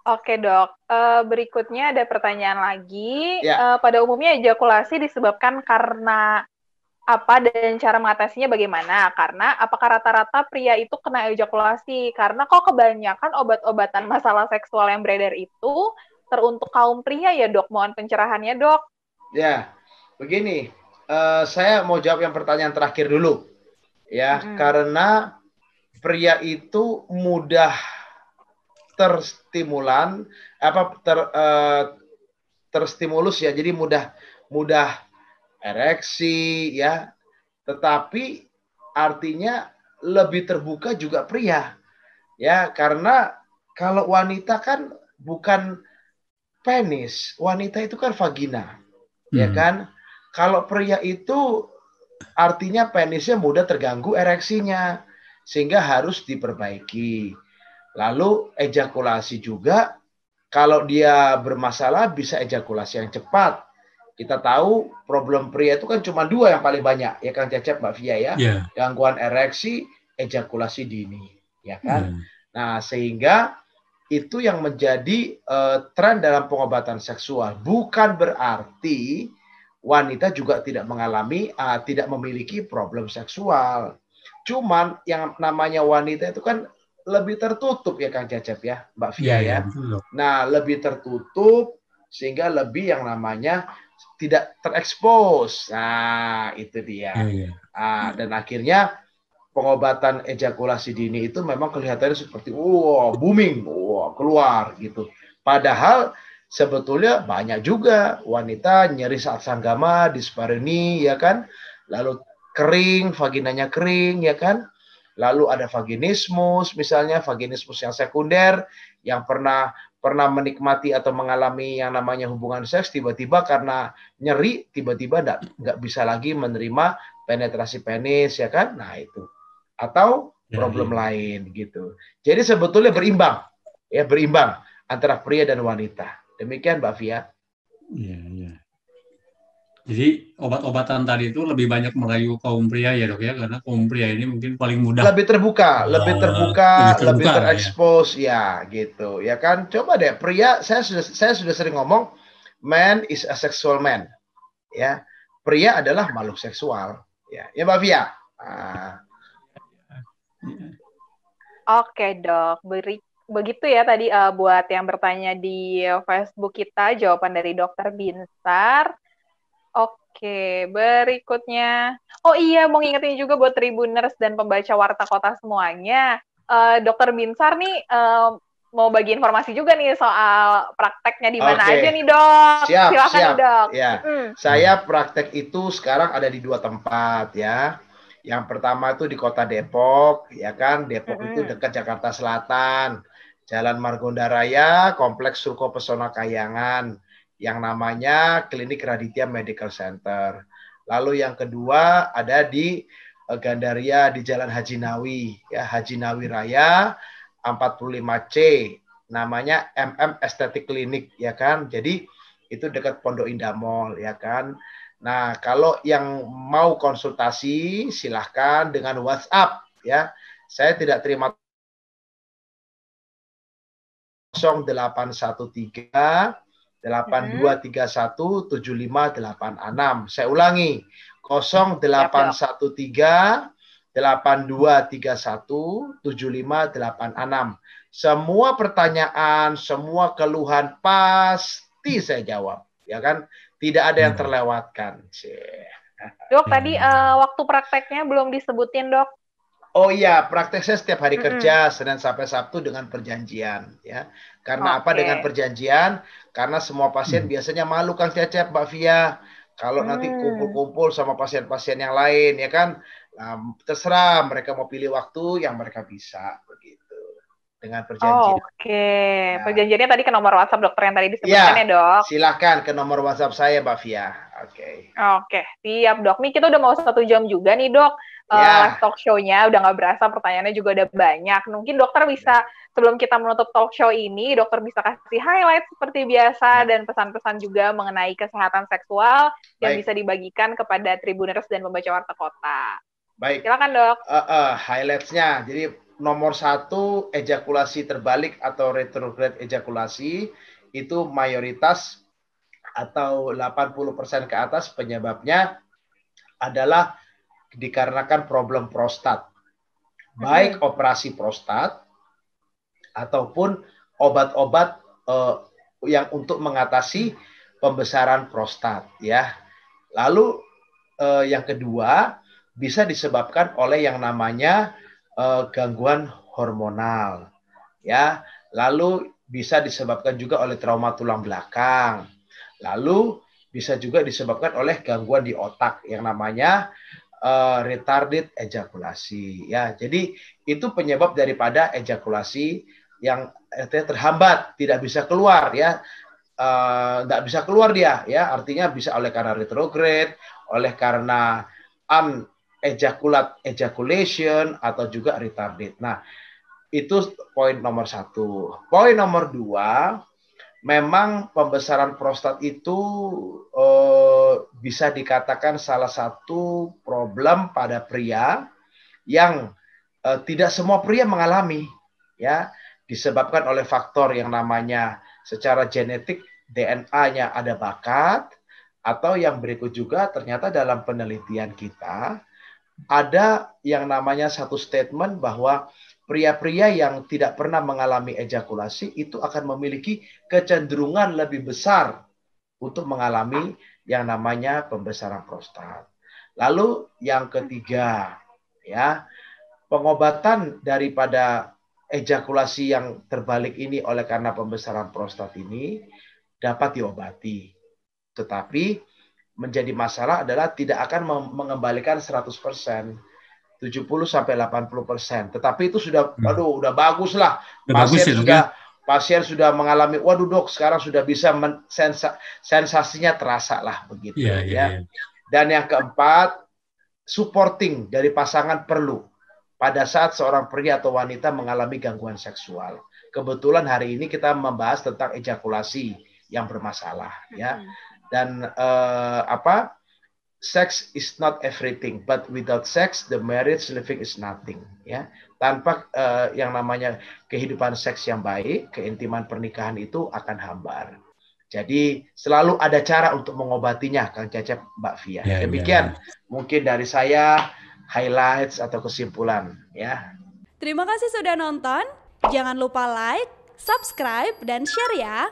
Oke dok, berikutnya ada pertanyaan lagi. Ya, Pada umumnya ejakulasi disebabkan karena apa dan cara mengatasinya bagaimana? Karena apakah rata-rata pria itu kena ejakulasi? Karena kok kebanyakan obat-obatan masalah seksual yang beredar itu teruntuk kaum pria ya dok? Mohon pencerahannya dok. ya. Begini, saya mau jawab yang pertanyaan terakhir dulu, ya. Mm-mm. Karena pria itu mudah terstimulan, terstimulus ya. Jadi mudah mudah ereksi, ya. Tetapi artinya lebih terbuka juga pria, ya. Karena kalau wanita kan bukan penis, wanita itu kan vagina, ya Hmm. kan? Kalau pria itu artinya penisnya mudah terganggu ereksinya, sehingga harus diperbaiki. Lalu ejakulasi juga, kalau dia bermasalah bisa ejakulasi yang cepat. Kita tahu problem pria itu kan cuma dua yang paling banyak, ya Kang Cecep, Mbak Via ya. Ya, Gangguan ereksi, ejakulasi dini, ya kan? ya. Nah, sehingga itu yang menjadi tren dalam pengobatan seksual. Bukan berarti wanita juga tidak mengalami, tidak memiliki problem seksual. Cuman yang namanya wanita itu kan lebih tertutup ya Kang Cecep ya, Mbak Iya, Via iya, ya. betul dok. Nah, lebih tertutup sehingga lebih yang namanya tidak terekspos. Nah, itu Iya, dia. iya. Dan akhirnya pengobatan ejakulasi dini itu memang kelihatannya seperti wow booming, wow keluar gitu. Padahal sebetulnya banyak juga wanita nyeri saat sanggama, dispareni ya kan, lalu kering, vaginanya kering ya kan, lalu ada vaginismus misalnya, vaginismus yang sekunder yang pernah pernah menikmati atau mengalami yang namanya hubungan seks tiba-tiba karena nyeri tiba-tiba nggak bisa lagi menerima penetrasi penis ya kan, nah itu atau Ya, iya, problem iya. lain gitu. Jadi sebetulnya berimbang, ya berimbang antara pria dan wanita. Demikian Mbak Via. Iya, iya. Jadi obat-obatan tadi itu lebih banyak merayu kaum pria ya dok ya, karena kaum pria ini mungkin paling mudah lebih Lebih terbuka lah ya. terekspos ya gitu. Ya kan? Coba deh pria, saya sudah sering ngomong man is a sexual man, ya. Pria adalah makhluk seksual, ya. Ya Mbak Via. Ah, Iya. Oke dok, begitu ya tadi buat yang bertanya di Facebook kita jawaban dari Dokter Binsar. Oke, berikutnya. Oh iya, mau ngingetin juga buat Tribuners dan pembaca Warta Kota semuanya. Dokter Binsar nih mau bagi informasi juga nih soal prakteknya di mana aja Oke, nih dok. siap, Silakan nih siap. dok. Ya, Mm-mm. saya praktek itu sekarang ada di dua tempat ya. Yang pertama itu di kota Depok, ya kan? Depok itu Mm-mm. dekat Jakarta Selatan. Jalan Margonda Raya, Kompleks Ruko Pesona Kayangan, yang namanya Klinik Raditya Medical Center. Lalu yang kedua ada di Gandaria di Jalan Haji Nawi, ya Haji Nawi Raya 45C, namanya Estetik Klinik ya kan. Jadi itu dekat Pondok Indah Mall ya kan. Nah, kalau yang mau konsultasi silahkan dengan WhatsApp ya. Saya tidak terima 0813 Mm-mm. 8231 7586. Saya ulangi, Siap dok. 0813 8231 7586. Semua pertanyaan, semua keluhan pasti saya jawab, ya kan? Tidak ada yang Iya, terlewatkan. Dok, iya, tadi iya. waktu prakteknya belum disebutin dok. Oh iya, praktek saya setiap hari Mm-mm. kerja, Senin sampai Sabtu dengan perjanjian. Ya. Karena apa dengan Oke. perjanjian? Karena semua pasien Hmm. biasanya malu Kang Cecep, Mbak Via. Kalau nanti Hmm. kumpul-kumpul sama pasien-pasien yang lain, ya kan? Nah, terserah mereka mau pilih waktu yang mereka bisa, begitu. Dengan Oh, perjanjian. oke. Ya, Perjanjiannya tadi ke nomor WhatsApp dokter yang tadi disebutkan ya, ya Dok. silakan ke nomor WhatsApp saya, Mbak Via. Oke. Oke, siap, Dok. Nih kita udah mau 1 jam juga nih, Dok. Live Ya. talk show-nya udah nggak berasa, pertanyaannya juga udah banyak. Mungkin dokter bisa, sebelum kita menutup talk show ini, dokter bisa kasih highlight seperti biasa Ya. dan pesan-pesan juga mengenai kesehatan seksual yang Baik, bisa dibagikan kepada Tribuners dan pembaca Warta Kota. baik. Silakan, Dok. Highlights-nya. Jadi nomor 1 ejakulasi terbalik atau retrograde ejakulasi itu mayoritas atau 80% ke atas penyebabnya adalah dikarenakan problem prostat. Baik operasi prostat ataupun obat-obat yang untuk mengatasi pembesaran prostat ya. Lalu yang kedua bisa disebabkan oleh yang namanya gangguan hormonal ya. Lalu bisa disebabkan juga oleh trauma tulang belakang. Lalu bisa juga disebabkan oleh gangguan di otak yang namanya retarded ejakulasi ya. Jadi itu penyebab daripada ejakulasi yang terhambat, tidak bisa keluar ya. Tidak bisa keluar dia ya, artinya bisa oleh karena retrograde, oleh karena ejaculation atau juga retarded. Nah, itu poin nomor 1. Poin nomor 2, memang pembesaran prostat itu bisa dikatakan salah satu problem pada pria yang tidak semua pria mengalami ya, disebabkan oleh faktor yang namanya secara genetik DNA-nya ada bakat, atau yang berikut juga ternyata dalam penelitian kita ada yang namanya satu statement bahwa pria-pria yang tidak pernah mengalami ejakulasi itu akan memiliki kecenderungan lebih besar untuk mengalami yang namanya pembesaran prostat. Lalu yang ketiga ya, pengobatan daripada ejakulasi yang terbalik ini oleh karena pembesaran prostat ini dapat diobati. Tetapi menjadi masalah adalah tidak akan mengembalikan 100%, 70-80%. Tetapi itu sudah, udah bagus lah. Pasien sudah mengalami, waduh dok, sekarang sudah bisa sensasinya terasa lah begitu ya. Dan yang keempat, supporting dari pasangan perlu. Pada saat seorang pria atau wanita mengalami gangguan seksual. Kebetulan hari ini kita membahas tentang ejakulasi yang bermasalah ya. Dan sex is not everything, but without sex the marriage living is nothing ya. Tanpa yang namanya kehidupan seks yang baik, keintiman pernikahan itu akan hambar. Jadi selalu ada cara untuk mengobatinya, Kang Cecep, Mbak Fia. Demikian mungkin dari saya highlights atau kesimpulan ya. Terima kasih sudah nonton. Jangan lupa like, subscribe, dan share ya.